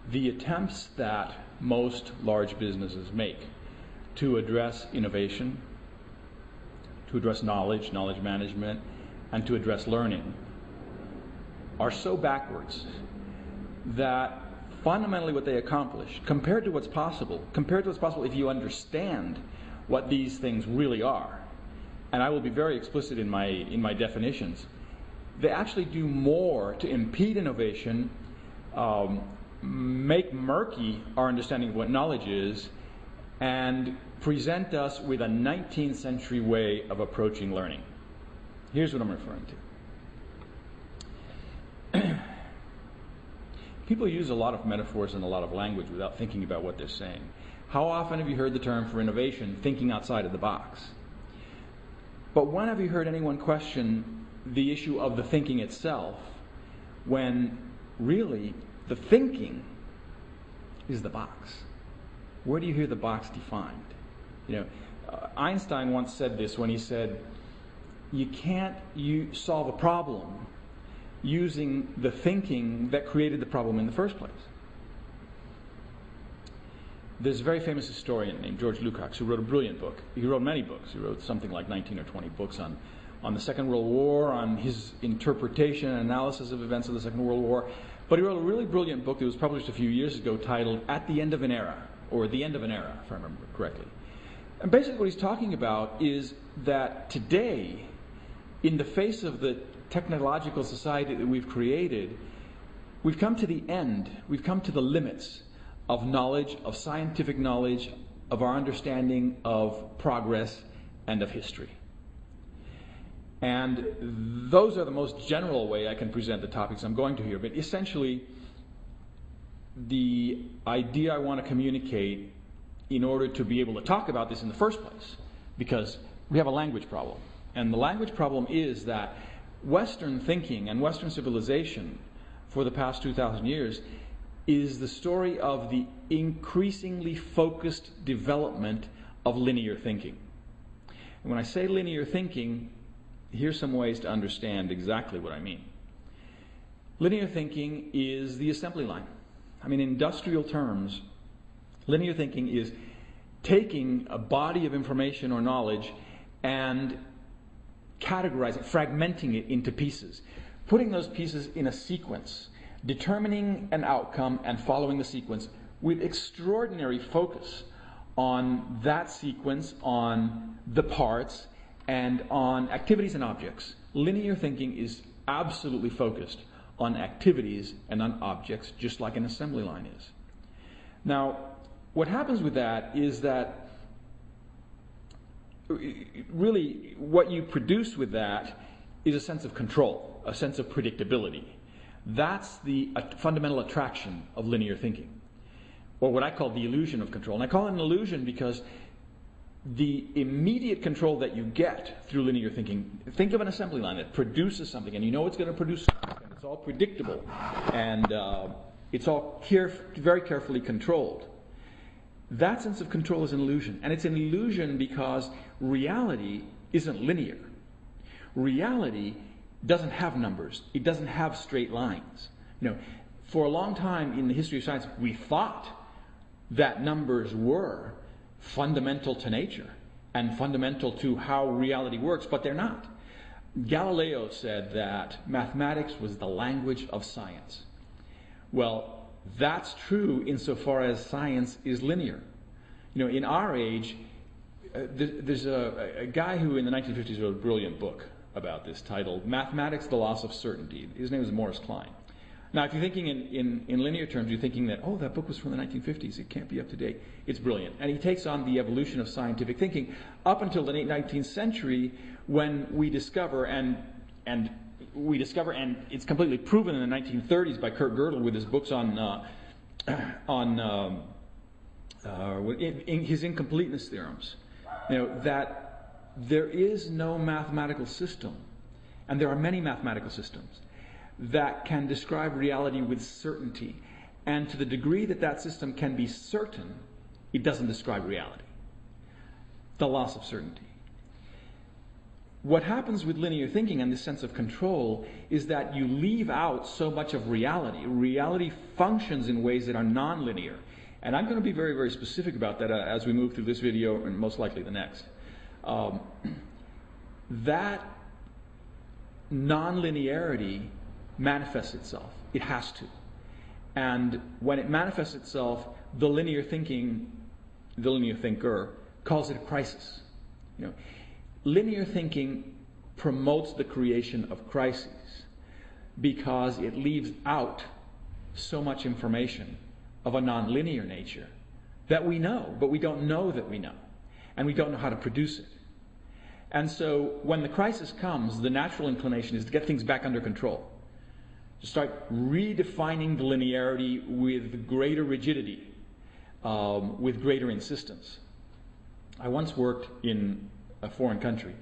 the attempts that most large businesses make to address innovation, to address knowledge management, and to address learning are so backwards that fundamentally what they accomplish, compared to what's possible if you understand what these things really are, and I will be very explicit in my definitions, they actually do more to impede innovation, make murky our understanding of what knowledge is, and present us with a 19th century way of approaching learning. Here's what I'm referring to. People use a lot of metaphors and a lot of language without thinking about what they're saying. How often have you heard the term for innovation, thinking outside of the box? But when have you heard anyone question the issue of the thinking itself, when really the thinking is the box? Where do you hear the box defined? Einstein once said this when he said, you can't solve a problem using the thinking that created the problem in the first place. There's a very famous historian named George Lukács who wrote a brilliant book. He wrote many books. He wrote something like 19 or 20 books on the Second World War, on his interpretation and analysis of events of the Second World War. But he wrote a really brilliant book that was published a few years ago titled At the End of an Era, or The End of an Era, if I remember correctly. And basically what he's talking about is that today, in the face of the technological society that we've created, we've come to the end, we've come to the limits of knowledge, of scientific knowledge, of our understanding of progress and of history. And those are the most general way I can present the topics I'm going to here. But essentially, the idea I want to communicate in order to be able to talk about this in the first place, because we have a language problem. And the language problem is that Western thinking and Western civilization for the past 2,000 years is the story of the increasingly focused development of linear thinking. And when I say linear thinking, here's some ways to understand exactly what I mean. Linear thinking is the assembly line. I mean, in industrial terms, linear thinking is taking a body of information or knowledge and categorizing, fragmenting it into pieces, putting those pieces in a sequence, determining an outcome and following the sequence with extraordinary focus on that sequence, on the parts, and on activities and objects. Linear thinking is absolutely focused on activities and on objects, just like an assembly line is. Now, what happens with that is that really what you produce with that is a sense of control, a sense of predictability. That's the fundamental attraction of linear thinking, or what I call the illusion of control. And I call it an illusion because the immediate control that you get through linear thinking, think of an assembly line that produces something, and you know it's going to produce something, and it's all predictable, and it's all very carefully controlled. That sense of control is an illusion, and it's an illusion because reality isn't linear. Reality doesn't have numbers. It doesn't have straight lines. For a long time in the history of science, we thought that numbers were fundamental to nature and fundamental to how reality works, but they're not. Galileo said that mathematics was the language of science. Well, that's true insofar as science is linear. In our age, there's a guy who in the 1950s wrote a brilliant book about this titled Mathematics, the Loss of Certainty. His name is Morris Klein. Now, if you're thinking in linear terms, you're thinking that, that book was from the 1950s. It can't be up to date. It's brilliant. And he takes on the evolution of scientific thinking up until the late 19th century when we discover, and it's completely proven in the 1930s by Kurt Gödel with his books in his incompleteness theorems, that there is no mathematical system, and there are many mathematical systems, that can describe reality with certainty. And to the degree that that system can be certain, it doesn't describe reality. The loss of certainty. what happens with linear thinking and this sense of control is that you leave out so much of reality. Reality functions in ways that are nonlinear. And I'm going to be very, very specific about that as we move through this video and most likely the next. That nonlinearity manifests itself. It has to. And when it manifests itself, the linear thinker calls it a crisis. Linear thinking promotes the creation of crises because it leaves out so much information of a nonlinear nature that we know, but we don't know that we know, and we don't know how to produce it. And so when the crisis comes, the natural inclination is to get things back under control, to start redefining the linearity with greater rigidity, with greater insistence. I once worked in a foreign country.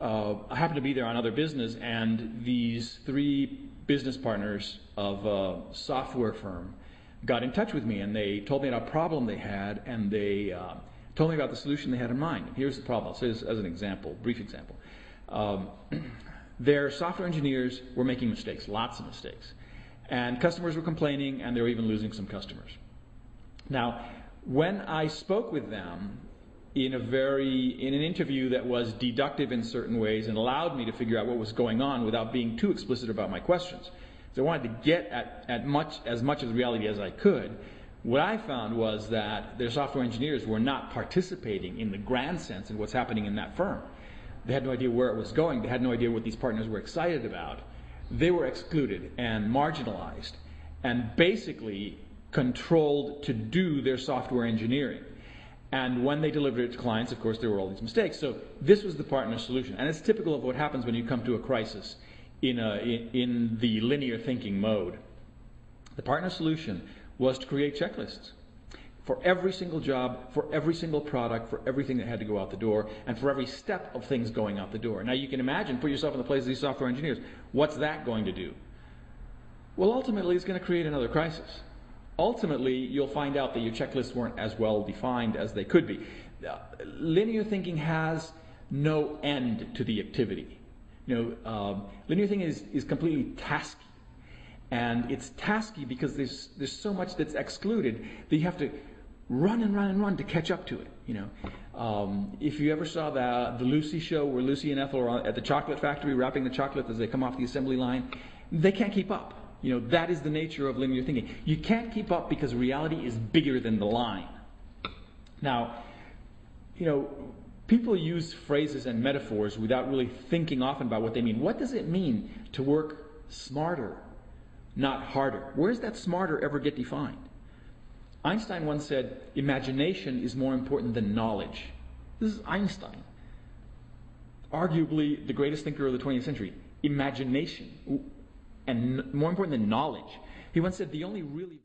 I happened to be there on other business, and these 3 business partners of a software firm got in touch with me, and they told me about a problem they had, and they told me about the solution they had in mind. Here's the problem. I'll say this as an example, brief example. Their software engineers were making mistakes, lots of mistakes, and customers were complaining, and they were even losing some customers. Now, when I spoke with them in an interview that was deductive in certain ways and allowed me to figure out what was going on without being too explicit about my questions, so I wanted to get at as much of the reality as I could, what I found was that their software engineers were not participating in the grand sense in what's happening in that firm. They had no idea where it was going. They had no idea what these partners were excited about. They were excluded and marginalized and basically controlled to do their software engineering. And when they delivered it to clients, of course, there were all these mistakes. So this was the partner solution. And it's typical of what happens when you come to a crisis in the linear thinking mode. The partner solution was to create checklists for every single job, for every single product, for everything that had to go out the door, and for every step of things going out the door. Now you can imagine, put yourself in the place of these software engineers. What's that going to do? Well, ultimately, it's going to create another crisis. Ultimately, you'll find out that your checklists weren't as well defined as they could be. Linear thinking has no end to the activity. Linear thinking is completely tasky. And it's tasky because there's so much that's excluded that you have to run and run and run to catch up to it. If you ever saw the Lucy show where Lucy and Ethel are at the chocolate factory wrapping the chocolate as they come off the assembly line, they can't keep up. That is the nature of linear thinking. You can't keep up because reality is bigger than the line. Now, people use phrases and metaphors without really thinking often about what they mean. What does it mean to work smarter, not harder? Where does that smarter ever get defined? Einstein once said, imagination is more important than knowledge. This is Einstein, arguably the greatest thinker of the 20th century. Imagination, and more important than knowledge. He once said the only really